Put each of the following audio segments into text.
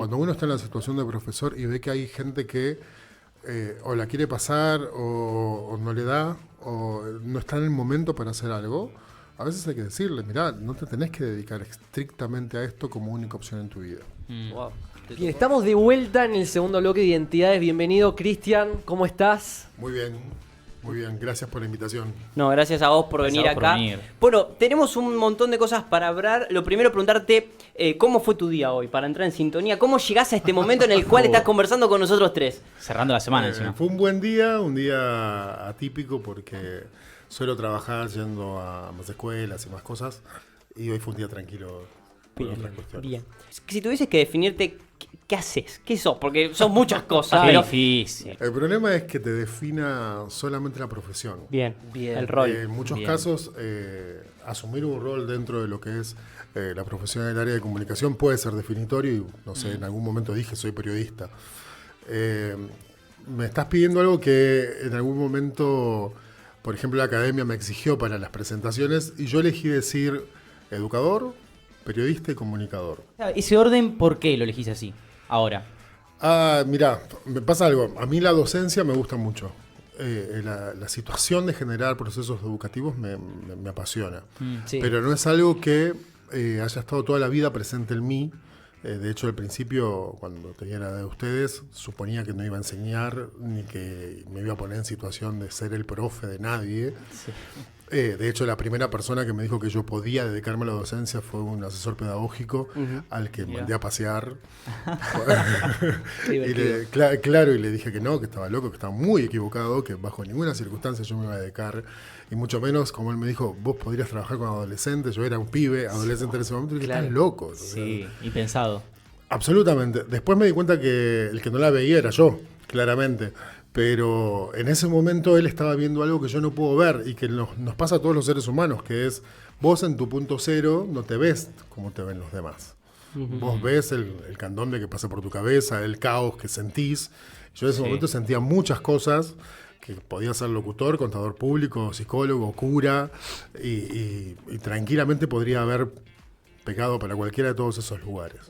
Cuando uno está en la situación de profesor y ve que hay gente que o la quiere pasar o no le da o no está en el momento para hacer algo, a veces hay que decirle, mirá, no te tenés que dedicar estrictamente a esto como única opción en tu vida. Wow. Bien, estamos de vuelta en el segundo bloque de identidades. Bienvenido, Cristian, ¿cómo estás? Muy bien, gracias por la invitación. No, gracias a vos por Gracias venir a vos por acá. venir. Bueno, tenemos un montón de cosas para hablar. Lo primero, preguntarte cómo fue tu día hoy, para entrar en sintonía. ¿Cómo llegás a este momento en el cual estás conversando con nosotros tres? Cerrando la semana encima. Fue un buen día, un día atípico porque suelo trabajar yendo a más escuelas y más cosas y hoy fue un día tranquilo por otras cuestiones. Bien. Si tuvieses que definirte, ¿qué haces? ¿Qué sos? Porque sos muchas cosas. Qué pero... difícil. El problema es que te defina solamente la profesión. Bien, Bien. el rol. En muchos Bien. casos, asumir un rol dentro de lo que es la profesión del área de comunicación puede ser definitorio y, no sé, en algún momento dije soy periodista. Me estás pidiendo algo que en algún momento, por ejemplo, la academia me exigió para las presentaciones y yo elegí decir educador, periodista y comunicador. Ese orden, ¿por qué lo elegís así? Ahora. Mirá, me pasa algo. A mí la docencia me gusta mucho. La situación de generar procesos educativos me apasiona. Sí. Pero no es algo que haya estado toda la vida presente en mí. De hecho, al principio, cuando tenía la edad de ustedes, suponía que no iba a enseñar ni que me iba a poner en situación de ser el profe de nadie. Sí. De hecho, la primera persona que me dijo que yo podía dedicarme a la docencia fue un asesor pedagógico al que Mira. mandé a pasear. Qué Y divertido. claro, y le dije que no, que estaba loco, que estaba muy equivocado, que bajo ninguna circunstancia yo me iba a dedicar, y mucho menos, como él me dijo, vos podrías trabajar con adolescentes. Yo era un pibe, adolescente en ese momento, y dije, Claro. estás loco. Sí, y pensado. Absolutamente. Después me di cuenta que el que no la veía era yo, claramente. Pero en ese momento él estaba viendo algo que yo no puedo ver y que nos pasa a todos los seres humanos, que es vos en tu punto cero no te ves como te ven los demás. Vos ves el candombe que pasa por tu cabeza, el caos que sentís. Yo en ese Sí. momento sentía muchas cosas, que podía ser locutor, contador público, psicólogo, cura, y tranquilamente podría haber pecado para cualquiera de todos esos lugares.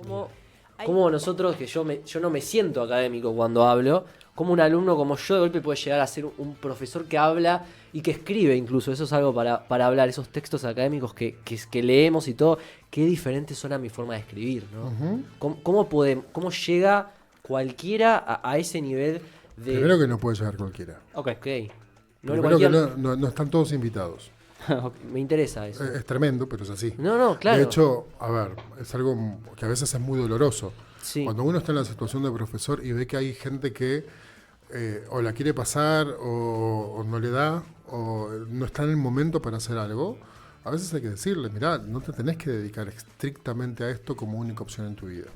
¿Cómo nosotros, que yo no me siento académico cuando hablo, como un alumno como yo de golpe puede llegar a ser un profesor que habla y que escribe incluso? Eso es algo para hablar, esos textos académicos que leemos y todo, qué diferentes son a mi forma de escribir, ¿no? ¿Cómo llega cualquiera a ese nivel de... Primero que no puede llegar cualquiera. Ok. No Primero que cualquier... no están todos invitados. Me interesa eso. Es tremendo, pero es así. No, claro. De hecho, a ver, es algo que a veces es muy doloroso. Sí. Cuando uno está en la situación de profesor y ve que hay gente que o la quiere pasar o no le da o no está en el momento para hacer algo, a veces hay que decirle, mirá, no te tenés que dedicar estrictamente a esto como única opción en tu vida.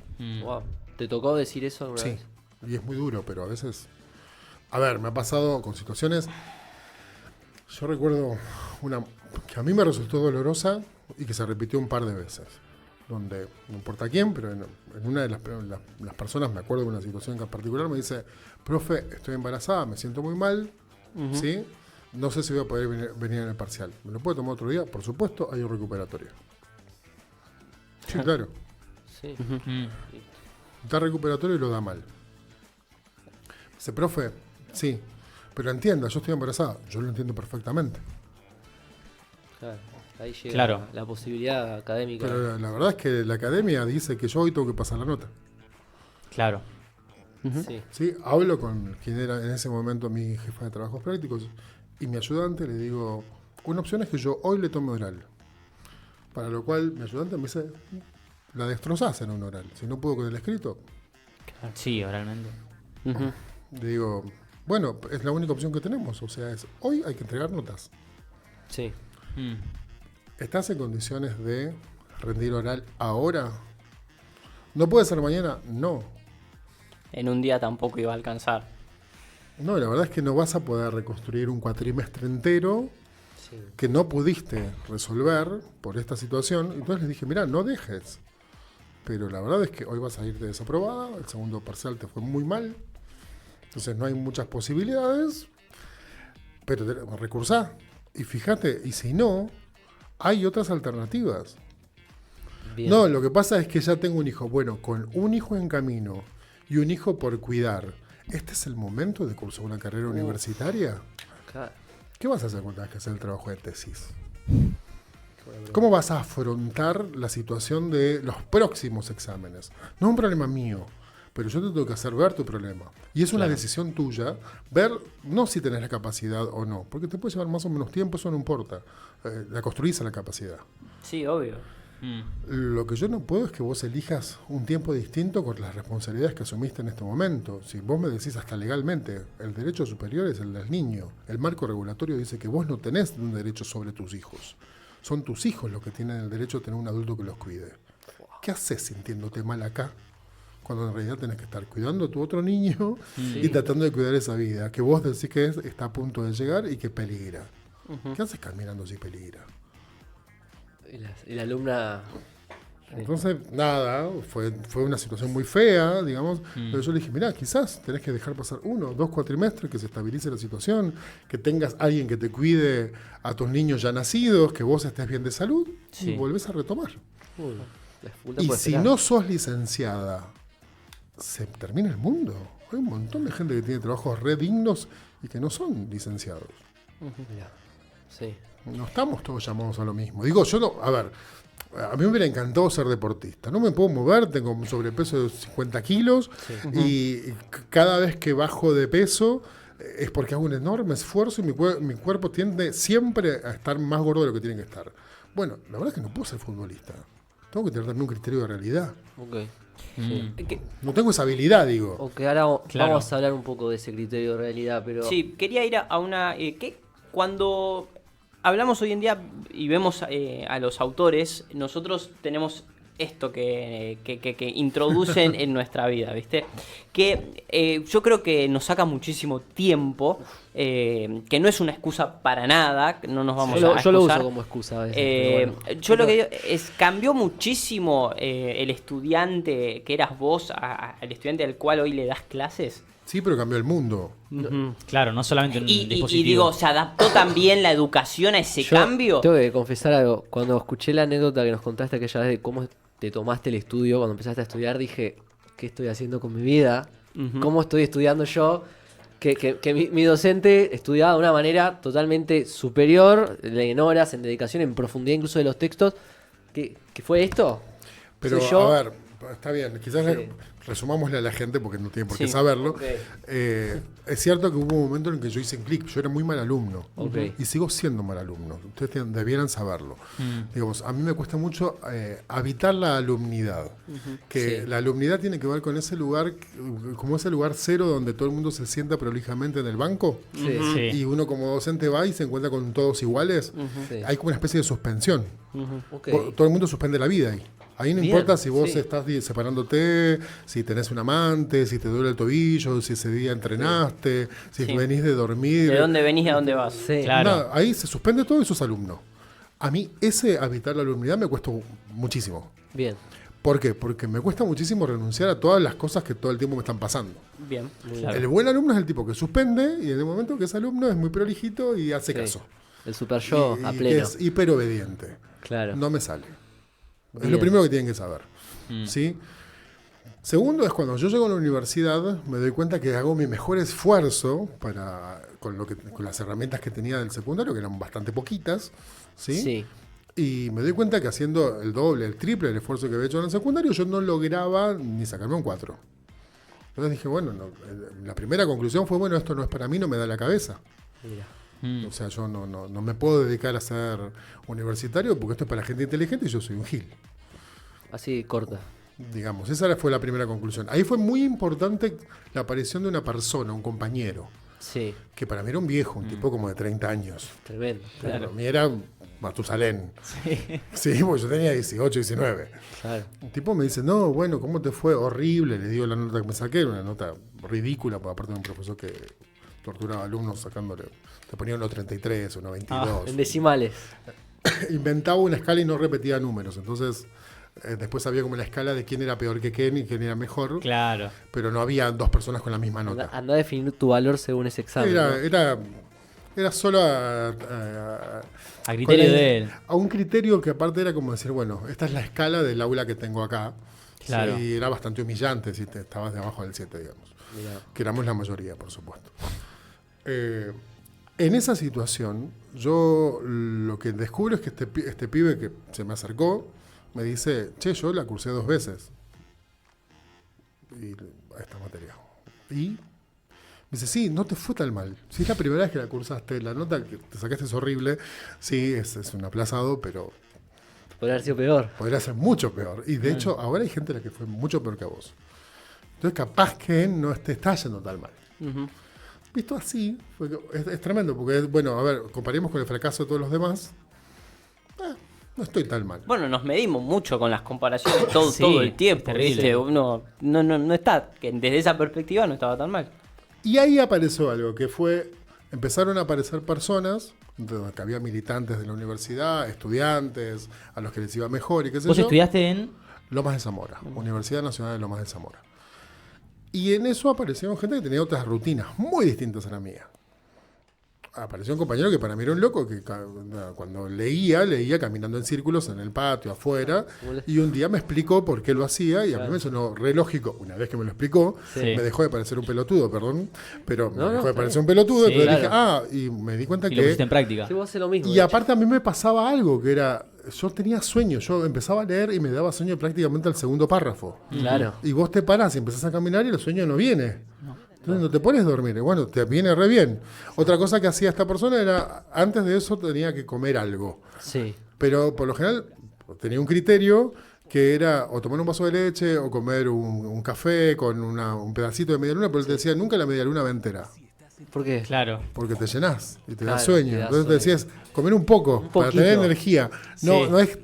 Wow. ¿Te tocó decir eso alguna Sí, vez? y es muy duro, pero a veces... A ver, me ha pasado con situaciones... Yo recuerdo una que a mí me resultó dolorosa y que se repitió un par de veces. Donde, no importa quién, pero en una de las personas, me acuerdo de una situación en particular, me dice, profe, estoy embarazada, me siento muy mal, ¿sí? No sé si voy a poder venir en el parcial. ¿Me lo puedo tomar otro día? Por supuesto, hay un recuperatorio. Sí, claro. Sí. Da recuperatorio y lo da mal. Dice, profe, sí, pero entienda, yo estoy embarazada. Yo lo entiendo perfectamente. Claro. Ahí llega Claro. la posibilidad académica. Pero la verdad es que la academia dice que yo hoy tengo que pasar la nota. Claro. Sí. ¿Sí? Hablo con quien era en ese momento mi jefa de trabajos prácticos y mi ayudante, le digo, una opción es que yo hoy le tome oral. Para lo cual mi ayudante me dice, la destrozás en un oral. Si no puedo con el escrito, Sí, oralmente. le digo, bueno, es la única opción que tenemos. O sea, es hoy hay que entregar notas. Sí. ¿Estás en condiciones de rendir oral ahora? ¿No puede ser mañana? No. En un día tampoco iba a alcanzar. No, la verdad es que no vas a poder reconstruir un cuatrimestre entero Sí. que no pudiste resolver por esta situación. Entonces les dije, mirá, no dejes. Pero la verdad es que hoy vas a irte desaprobada, el segundo parcial te fue muy mal, entonces no hay muchas posibilidades, pero recursá. Y fíjate, y si no, hay otras alternativas. Bien. No, lo que pasa es que ya tengo un hijo. Bueno, con un hijo en camino y un hijo por cuidar, ¿este es el momento de cursar una carrera universitaria? Claro. ¿Qué vas a hacer cuando tengas que hacer el trabajo de tesis? ¿Cómo vas a afrontar la situación de los próximos exámenes? No es un problema mío, pero yo te tengo que hacer ver tu problema. Y es una decisión tuya, ver no si tenés la capacidad o no, porque te puede llevar más o menos tiempo, eso no importa. La construís a la capacidad. Sí, obvio. Lo que yo no puedo es que vos elijas un tiempo distinto con las responsabilidades que asumiste en este momento. Si vos me decís hasta legalmente, el derecho superior es el del niño. El marco regulatorio dice que vos no tenés un derecho sobre tus hijos. Son tus hijos los que tienen el derecho a tener un adulto que los cuide. ¿Qué haces sintiéndote mal acá? Cuando en realidad tenés que estar cuidando a tu otro niño y tratando de cuidar esa vida, que vos decís que está a punto de llegar y que peligra. ¿Qué haces caminando si peligra? Y la alumna... Entonces, nada, fue una situación muy fea, digamos, pero yo le dije, mirá, quizás tenés que dejar pasar 1 o 2 cuatrimestres, que se estabilice la situación, que tengas alguien que te cuide a tus niños ya nacidos, que vos estés bien de salud, Sí. y volvés a retomar. La facultad Y puede si esperar. no sos licenciada, se termina el mundo. Hay un montón de gente que tiene trabajos re dignos y que no son licenciados. Mirá. Sí. No estamos todos llamados a lo mismo. Digo, yo no, a ver, a mí me hubiera encantado ser deportista. No me puedo mover, tengo un sobrepeso de 50 kilos y cada vez que bajo de peso es porque hago un enorme esfuerzo y mi cuerpo tiende siempre a estar más gordo de lo que tiene que estar. Bueno, la verdad es que no puedo ser futbolista. Tengo que tener también un criterio de realidad. Ok. No tengo esa habilidad, digo. Ok, ahora Claro. vamos a hablar un poco de ese criterio de realidad, pero... Sí, quería ir a una... que cuando hablamos hoy en día y vemos a los autores, nosotros tenemos esto que introducen en nuestra vida, ¿viste? Que yo creo que nos saca muchísimo tiempo, que no es una excusa para nada, no nos vamos a Yo lo excusar. uso como excusa a veces. Pero bueno. Yo lo que digo es, cambió muchísimo el estudiante que eras vos al estudiante al cual hoy le das clases. Sí, pero cambió el mundo. Claro, no solamente un Y dispositivo. digo, ¿se adaptó también la educación a ese Yo cambio? Tengo que confesar algo. Cuando escuché la anécdota que nos contaste aquella vez de cómo te tomaste el estudio, cuando empezaste a estudiar, dije, ¿qué estoy haciendo con mi vida? ¿Cómo estoy estudiando yo? Que mi docente estudiaba de una manera totalmente superior, en horas, en dedicación, en profundidad incluso de los textos. ¿Qué fue esto? Pero, Soy yo. a ver, está bien, quizás Sí. resumámosle a la gente porque no tiene por qué Sí, saberlo. ok. Es cierto que hubo un momento en que yo hice un clic, yo era muy mal alumno Ok. y sigo siendo mal alumno, ustedes debieran saberlo. Digamos, a mí me cuesta mucho habitar la alumnidad, que Sí. la alumnidad tiene que ver con ese lugar, como ese lugar cero donde todo el mundo se sienta prolijamente en el banco Sí. Sí. y uno como docente va y se encuentra con todos iguales. Sí. Hay como una especie de suspensión. Ok. Todo el mundo suspende la vida ahí. Ahí no Bien, importa si vos sí. estás separándote, si tenés un amante, si te duele el tobillo, si ese día entrenaste, si Sí. venís de dormir. ¿De dónde venís y a dónde vas? Sí. Claro. Nada, ahí se suspende todo y sos alumno. A mí ese habitar la alumnidad me cuesta muchísimo. Bien. ¿Por qué? Porque me cuesta muchísimo renunciar a todas las cosas que todo el tiempo me están pasando. Bien. Claro. El buen alumno es el tipo que suspende y en el momento que es alumno es muy prolijito y hace Sí. caso. El super yo y a que pleno. es hiper obediente. Claro. No me sale. Es Bien. lo primero que tienen que saber. ¿Sí? Segundo es cuando yo llego a la universidad, me doy cuenta que hago mi mejor esfuerzo con las herramientas que tenía del secundario, que eran bastante poquitas. ¿Sí? Sí. Y me doy cuenta que haciendo el doble, el triple del esfuerzo que había hecho en el secundario, yo no lograba ni sacarme un 4. Entonces dije, bueno, la primera conclusión fue, bueno, esto no es para mí, no me da la cabeza. Mira. O sea, yo no me puedo dedicar a ser universitario porque esto es para gente inteligente y yo soy un gil. Así corta. Digamos, esa fue la primera conclusión. Ahí fue muy importante la aparición de una persona, un compañero, Sí. que para mí era un viejo, un tipo como de 30 años. Tremendo. Para Claro. mí era Matusalén. Sí, porque yo tenía 18, 19. Claro. Un tipo me dice, no, bueno, ¿cómo te fue? Horrible. Le digo la nota que me saqué, una nota ridícula, porque aparte de un profesor que torturaba alumnos sacándole, te ponía unos 33, unos 22. En decimales. Inventaba una escala y no repetía números. Entonces, después había como la escala de quién era peor que quién y quién era mejor. Claro. Pero no había dos personas con la misma nota. Anda a definir tu valor según ese examen. ¿no? Era Era solo A criterio con de él. a un criterio que aparte era como decir, bueno, esta es la escala del aula que tengo acá. Claro. Y era bastante humillante si te estabas debajo del 7, digamos. Mirá. Que éramos la mayoría, por supuesto. En esa situación, yo lo que descubro es que este pibe que se me acercó me dice, che, yo la cursé 2 veces. Y a esta materia. Y me dice, sí, no te fue tan mal. Si es la primera vez que la cursaste, la nota que te sacaste es horrible. Sí, es un aplazado, pero Podría haber sido peor. podría ser mucho peor. Y de hecho, ahora hay gente a la que fue mucho peor que a vos. Entonces, capaz que no te está yendo tan mal. Visto así, es tremendo, porque, bueno, a ver, comparemos con el fracaso de todos los demás. No estoy tan mal. Bueno, nos medimos mucho con las comparaciones todo, Sí, todo el tiempo. terrible. ¿Viste? Uno no está, que desde esa perspectiva no estaba tan mal. Y ahí apareció algo, que fue, empezaron a aparecer personas, que había militantes de la universidad, estudiantes, a los que les iba mejor y qué sé Vos yo. estudiaste en... Lomas de Zamora, Universidad Nacional de Lomas de Zamora. Y en eso aparecieron gente que tenía otras rutinas muy distintas a la mía. Apareció un compañero que para mí era un loco, que cuando leía caminando en círculos en el patio, afuera, y un día me explicó por qué lo hacía, y a mí me sonó re lógico. Una vez que me lo explicó, Sí. me dejó de parecer un pelotudo, perdón, pero me No, dejó de está parecer bien. un pelotudo, Sí, entonces claro. dije, y me di cuenta Y lo pusiste en que... práctica. Sí, vos haces lo mismo. Y de aparte a mí me pasaba algo, que era, yo tenía sueño, yo empezaba a leer y me daba sueño prácticamente al segundo párrafo. hecho. Claro. Y vos te parás y empezás a caminar y el sueño no viene. Entonces no te pones a dormir. Bueno, te viene re bien. Otra cosa que hacía esta persona era, antes de eso tenía que comer algo. Sí. Pero por lo general tenía un criterio que era o tomar un vaso de leche o comer un café con un pedacito de media luna, pero él te decía, nunca la media luna va entera, ¿Por qué? Claro. porque te llenás y te da Claro, sueño. te da Entonces te sueño. decías, comer un poco Un para poquito. tener energía. No, Sí. no es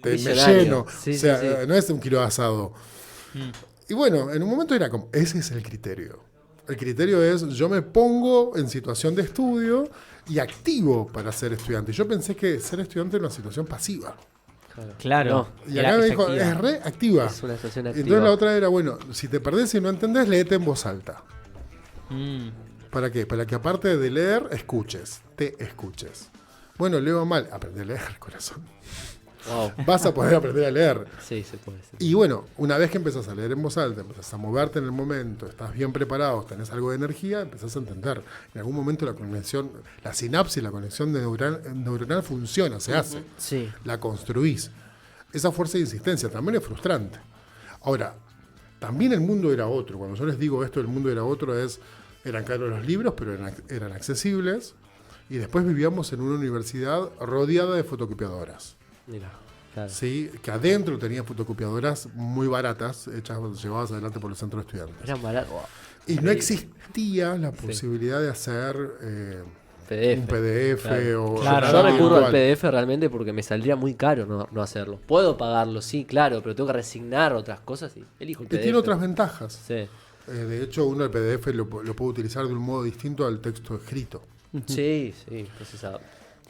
me Visionario. lleno, Sí, o sea, sí, sí. no es un kilo de asado. Y bueno, en un momento era como, ese es el criterio. El criterio es, yo me pongo en situación de estudio y activo para ser estudiante. Yo pensé que ser estudiante era una situación pasiva. Claro. Y Era acá me dijo, efectiva. es re activa. Es una situación Y activa. entonces la otra era, bueno, si te perdés y no entendés, léete en voz alta. Mm. ¿Para qué? Para que aparte de leer, te escuches. Bueno, leo mal, aprende a leer, corazón. Wow. Vas a poder aprender a leer. Sí, se puede. Y bueno, una vez que empezás a leer en voz alta, empezás a moverte en el momento, estás bien preparado, tenés algo de energía, empezás a entender. En algún momento la conexión, la sinapsis, la conexión neuronal funciona, se hace. Sí. La construís. Esa fuerza de insistencia también es frustrante. Ahora, también el mundo era otro. Cuando yo les digo esto, el mundo era otro, eran caros los libros, pero eran accesibles. Y después vivíamos en una universidad rodeada de fotocopiadoras. Mira. Claro. Sí, que adentro tenía fotocopiadoras muy baratas, llevadas adelante por el centro de estudiantes. Era barato. Wow. Y no existía la posibilidad de hacer PDF. un PDF Claro. o Claro, Yo no, recurro al virtual. PDF realmente porque me saldría muy caro no hacerlo. Puedo pagarlo, sí, claro, pero tengo que resignar otras cosas y elijo el Que PDF. tiene otras ventajas. Sí. De hecho, uno el PDF lo puede utilizar de un modo distinto al texto escrito. Sí, procesadores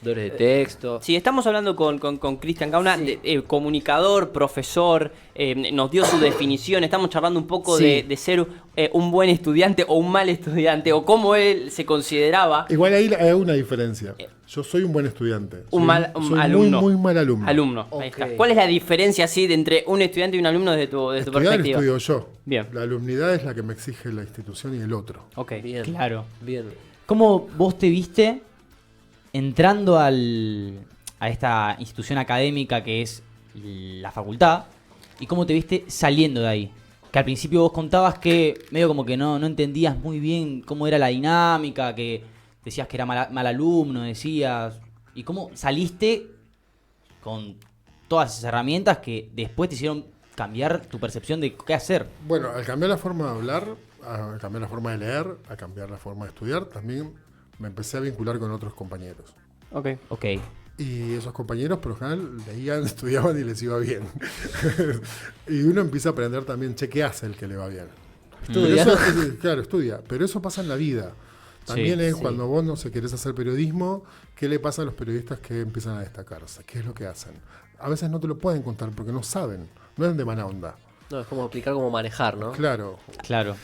de texto. Sí, estamos hablando con Cristian Gauna, comunicador, profesor, nos dio su definición, estamos charlando un poco Sí. de ser un buen estudiante o un mal estudiante, o cómo él se consideraba Igual ahí hay una diferencia. Yo soy un buen estudiante. un soy alumno. muy mal alumno. Alumno, ahí Ok. está. ¿Cuál es la diferencia así de entre un estudiante y un alumno desde tu Estudiar perspectiva? estudio yo. Bien. La alumnidad es la que me exige la institución y el otro. Ok. Bien. Claro. Bien. ¿Cómo vos te viste entrando a esta institución académica que es la facultad? ¿Y cómo te viste saliendo de ahí? Que al principio vos contabas que medio como que no entendías muy bien cómo era la dinámica, que decías que era mal alumno, decías... ¿Y cómo saliste con todas esas herramientas que después te hicieron cambiar tu percepción de qué hacer? Bueno, al cambiar la forma de hablar, a cambiar la forma de leer, a cambiar la forma de estudiar, también me empecé a vincular con otros compañeros. Ok. Ok. Y esos compañeros, por lo general, leían, estudiaban y les iba bien. Y uno empieza a aprender también, che, ¿qué hace el que le va bien? Estudia. Pero eso, claro, estudia. Pero eso pasa en la vida. También Sí, es sí. cuando vos no sé, querés hacer periodismo, ¿qué le pasa a los periodistas que empiezan a destacarse? ¿Qué es lo que hacen? A veces no te lo pueden contar porque no saben, no es de mala onda. No, es como explicar cómo manejar, ¿no? Claro. Claro.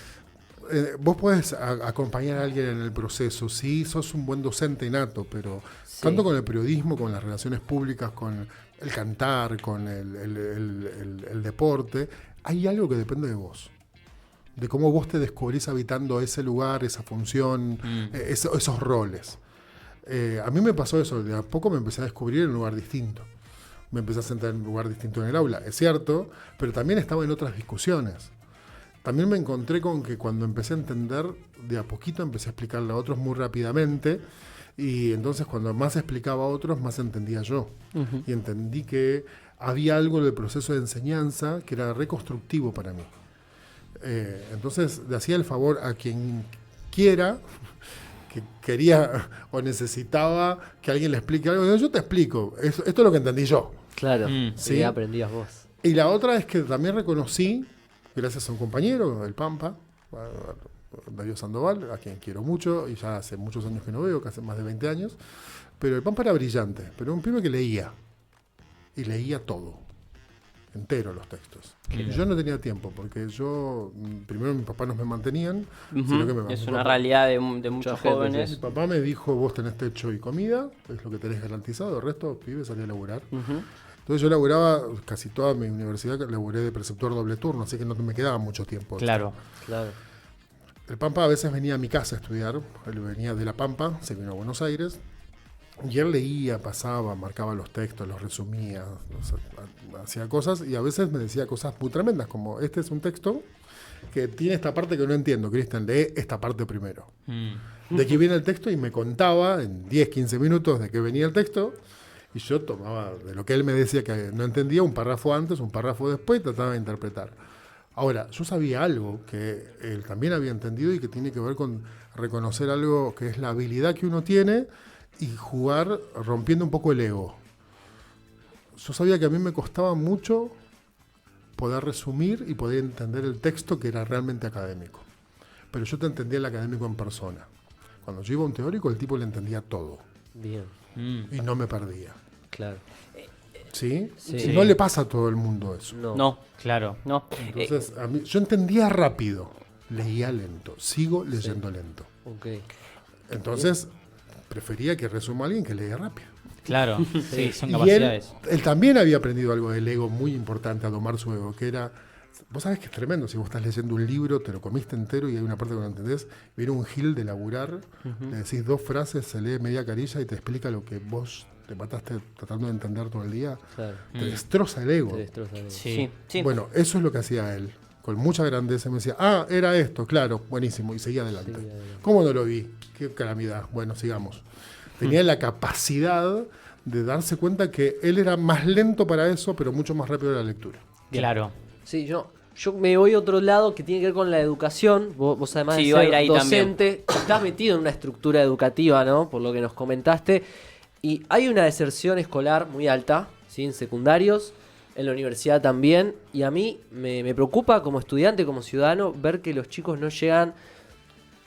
vos podés acompañar a alguien en el proceso, sí, sos un buen docente innato, pero tanto con el periodismo, con las relaciones públicas, con el cantar, con el deporte, hay algo que depende de vos. De cómo vos te descubrís habitando ese lugar, esa función, esos roles. A mí me pasó eso, de a poco me empecé a descubrir en un lugar distinto. Me empecé a sentar en un lugar distinto en el aula, es cierto, pero también estaba en otras discusiones. También me encontré con que cuando empecé a entender, de a poquito empecé a explicarle a otros muy rápidamente, y entonces cuando más explicaba a otros, más entendía yo. Uh-huh. Y entendí que había algo del proceso de enseñanza que era reconstructivo para mí. Entonces le hacía el favor a quien quiera, que quería o necesitaba que alguien le explique algo. Yo te explico, esto es lo que entendí yo. Claro, ¿sí? Y aprendías vos. Y la otra es que también reconocí, gracias a un compañero, el Pampa, Darío Sandoval, a quien quiero mucho, y ya hace muchos años que no veo, casi más de 20 años, pero el Pampa era brillante, pero un pibe que leía, y leía todo, entero los textos. Y yo no tenía tiempo, porque primero mis papás no me mantenían, sino que es una realidad de muchos jóvenes. Mi papá me dijo, vos tenés techo y comida, es lo que tenés garantizado, el resto, pibe, salí a laburar. Entonces yo laburaba, casi toda mi universidad laburé de preceptor doble turno, así que no me quedaba mucho tiempo. Claro. El Pampa a veces venía a mi casa a estudiar, él venía de La Pampa, se vino a Buenos Aires, y él leía, pasaba, marcaba los textos, los resumía, hacía cosas, y a veces me decía cosas muy tremendas, como este es un texto que tiene esta parte que no entiendo, Cristian, lee esta parte primero. De aquí viene el texto y me contaba en 10, 15 minutos de qué venía el texto, y yo tomaba de lo que él me decía que no entendía, un párrafo antes, un párrafo después, y trataba de interpretar. Ahora, yo sabía algo que él también había entendido y que tiene que ver con reconocer algo que es la habilidad que uno tiene y jugar rompiendo un poco el ego. Yo sabía que a mí me costaba mucho poder resumir y poder entender el texto que era realmente académico. Pero yo te entendía el académico en persona. Cuando yo iba a un teórico, el tipo le entendía todo. Bien. Y no me perdía. Claro. ¿Sí? Sí. No le pasa a todo el mundo eso. No, claro. No. Entonces, a mí, yo entendía rápido, leía lento, sigo leyendo lento. Okay. Entonces, prefería que resuma alguien que leía rápido. Claro, sí, son Y capacidades. él también había aprendido algo del ego muy importante, a domar su ego, que era, vos sabés que es tremendo, si vos estás leyendo un libro, te lo comiste entero y hay una parte que no entendés, viene un gil de laburar, le decís 2 frases, se lee media carilla y te explica lo que vos te mataste tratando de entender todo el día, Claro. te destroza el ego. Sí. Bueno, eso es lo que hacía él. Con mucha grandeza me decía, era esto, claro, buenísimo, y seguía adelante. ¿Cómo no lo vi? Qué calamidad. Bueno, sigamos. Tenía la capacidad de darse cuenta que él era más lento para eso, pero mucho más rápido en la lectura. Claro. Sí, yo me voy a otro lado que tiene que ver con la educación. Vos además de iba a ir ser ahí docente, estás metido en una estructura educativa, ¿no? Por lo que nos comentaste. Y hay una deserción escolar muy alta, ¿sí? En secundarios, en la universidad también. Y a mí me preocupa como estudiante, como ciudadano, ver que los chicos no llegan,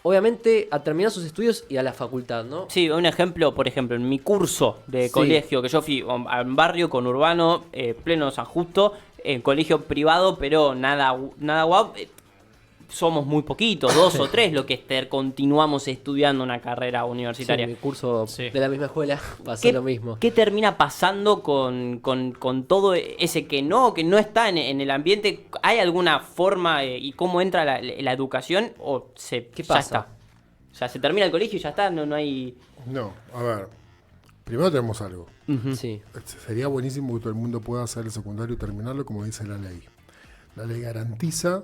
obviamente, a terminar sus estudios y a la facultad, ¿no? Sí, un ejemplo, por ejemplo, en mi curso de colegio, que yo fui a un barrio conurbano, pleno San Justo, en colegio privado, pero nada guau. Somos muy poquitos, 2 o 3 lo que continuamos estudiando una carrera universitaria. Sí, mi curso Sí. de la misma escuela va a ser lo mismo. ¿Qué termina pasando con todo ese que no está en el ambiente? ¿Hay alguna forma y cómo entra la educación? ¿O ¿Qué ya pasa? está? O sea, se termina el colegio y ya está, no hay... No, a ver, primero tenemos algo. Sí. Sería buenísimo que todo el mundo pueda hacer el secundario y terminarlo como dice la ley. La ley garantiza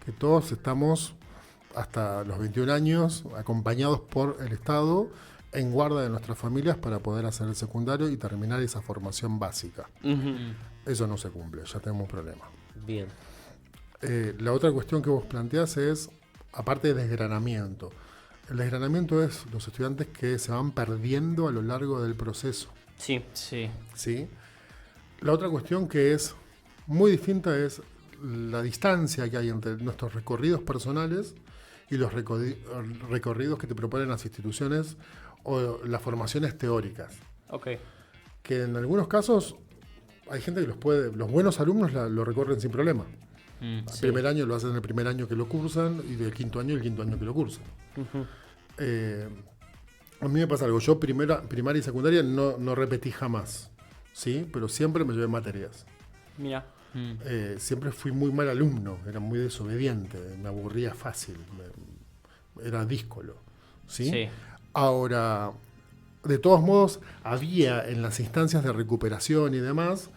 que todos estamos hasta los 21 años acompañados por el Estado en guarda de nuestras familias para poder hacer el secundario y terminar esa formación básica. Eso no se cumple, ya tenemos un problema. Bien. La otra cuestión que vos planteás es, aparte de desgranamiento, el desgranamiento es los estudiantes que se van perdiendo a lo largo del proceso. Sí. ¿Sí? La otra cuestión que es muy distinta es la distancia que hay entre nuestros recorridos personales y los recorridos que te proponen las instituciones o las formaciones teóricas. Ok. Que en algunos casos hay gente que los buenos alumnos lo recorren sin problema. El Sí. primer año lo hacen el primer año que lo cursan y del quinto año el quinto año que lo cursan. A mí me pasa algo. Yo primaria y secundaria no repetí jamás, ¿sí? Pero siempre me llevé materias. Mira. Siempre fui muy mal alumno, era muy desobediente, me aburría fácil, era díscolo, ¿sí? Sí. Ahora, de todos modos, había en las instancias de recuperación y demás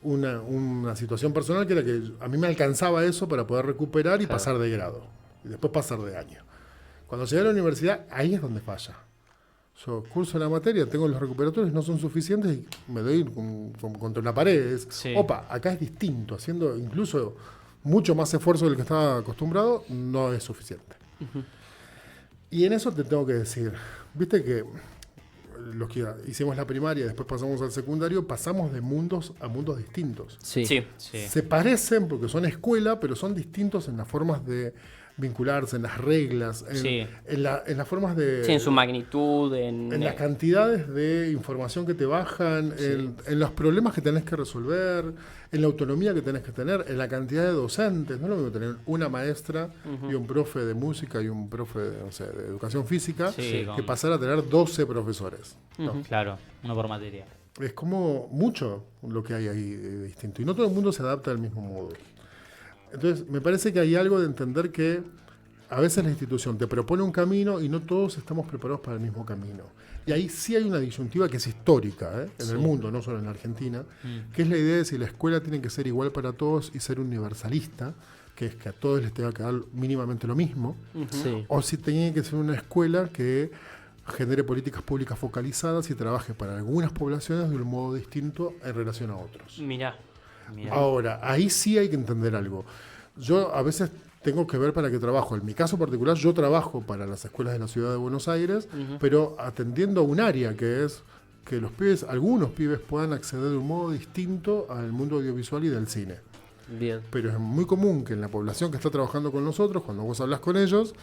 una situación personal que era que a mí me alcanzaba eso para poder recuperar y pasar de grado, y después pasar de año. Cuando llegué a la universidad, ahí es donde falla. Yo curso la materia, tengo los recuperatorios, no son suficientes y me doy contra una pared. Sí. Opa, acá es distinto, haciendo incluso mucho más esfuerzo del que estaba acostumbrado, no es suficiente. Y en eso te tengo que decir, viste que los que hicimos la primaria y después pasamos al secundario, pasamos de mundos a mundos distintos. Sí. Sí. Se parecen porque son escuela, pero son distintos en las formas de vincularse, en las reglas, Sí. en las formas de... Sí, en su magnitud, en En las cantidades de información que te bajan, en los problemas que tenés que resolver, en la autonomía que tenés que tener, en la cantidad de docentes. No es lo mismo tener una maestra y un profe de música y un profe de educación física Sí, que pasar a tener 12 profesores. No, Claro, uno por materia. es como mucho lo que hay ahí de distinto. Y no todo el mundo se adapta del mismo modo. Entonces, me parece que hay algo de entender que a veces la institución te propone un camino y no todos estamos preparados para el mismo camino. Y ahí sí hay una disyuntiva que es histórica, en el mundo, no solo en la Argentina, que es la idea de si la escuela tiene que ser igual para todos y ser universalista, que es que a todos les tenga que dar mínimamente lo mismo, Sí. o si tiene que ser una escuela que genere políticas públicas focalizadas y trabaje para algunas poblaciones de un modo distinto en relación a otros. Mirá. Ahora, ahí sí hay que entender algo. Yo a veces tengo que ver para qué trabajo. En mi caso particular, yo trabajo para las escuelas de la ciudad de Buenos Aires, pero atendiendo a un área que es que los pibes, algunos pibes puedan acceder de un modo distinto al mundo audiovisual y del cine. Bien. Pero es muy común que en la población que está trabajando con nosotros, cuando vos hablas con ellos,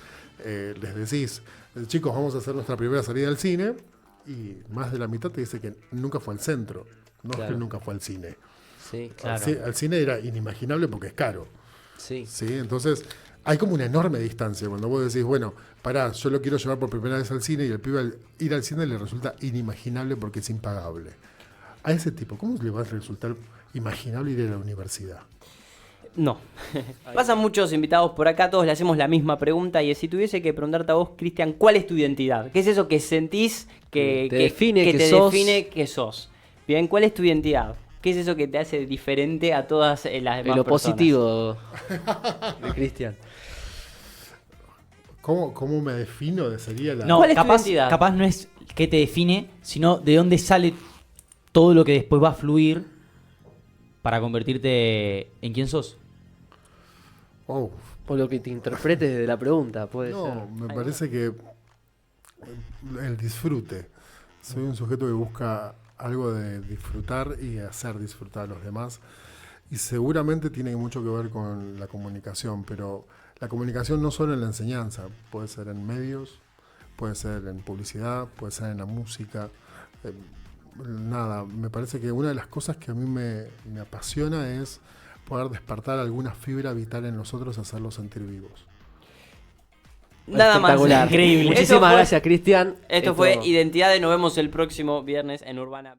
les decís, chicos, vamos a hacer nuestra primera salida al cine, y más de la mitad te dice que nunca fue al centro, no es Claro. que nunca fue al cine. Sí. Claro. Al cine era inimaginable porque es caro. Sí. ¿Sí? Entonces, hay como una enorme distancia cuando vos decís, bueno, pará, yo lo quiero llevar por primera vez al cine y el pibe al ir al cine le resulta inimaginable porque es impagable. A ese tipo, ¿cómo le va a resultar imaginable ir a la universidad? No. Pasan muchos invitados por acá, todos le hacemos la misma pregunta y si tuviese que preguntarte a vos, Cristian, ¿cuál es tu identidad? ¿Qué es eso que sentís que Te define que que te sos? define que sos? Bien, ¿cuál es tu identidad? ¿Qué es eso que te hace diferente a todas las demás Lo personas? positivo de Cristian. ¿Cómo me defino? Sería la... No, ¿Cuál es tu capaz, identidad? capaz no es qué te define, sino de dónde sale todo lo que después va a fluir para convertirte en quien sos. Oh, Por lo que te interpretes de la pregunta, puede no, ser. me parece que el disfrute. Soy un sujeto que busca algo de disfrutar y hacer disfrutar a los demás. Y seguramente tiene mucho que ver con la comunicación, pero la comunicación no solo en la enseñanza, puede ser en medios, puede ser en publicidad, puede ser en la música. Nada, me parece que una de las cosas que a mí me apasiona es poder despertar alguna fibra vital en nosotros y hacerlos sentir vivos. Nada más. Espectacular. Increíble. Muchísimas Esto fue- gracias, Cristian. Esto fue Identidades, nos vemos el próximo viernes en Urbana.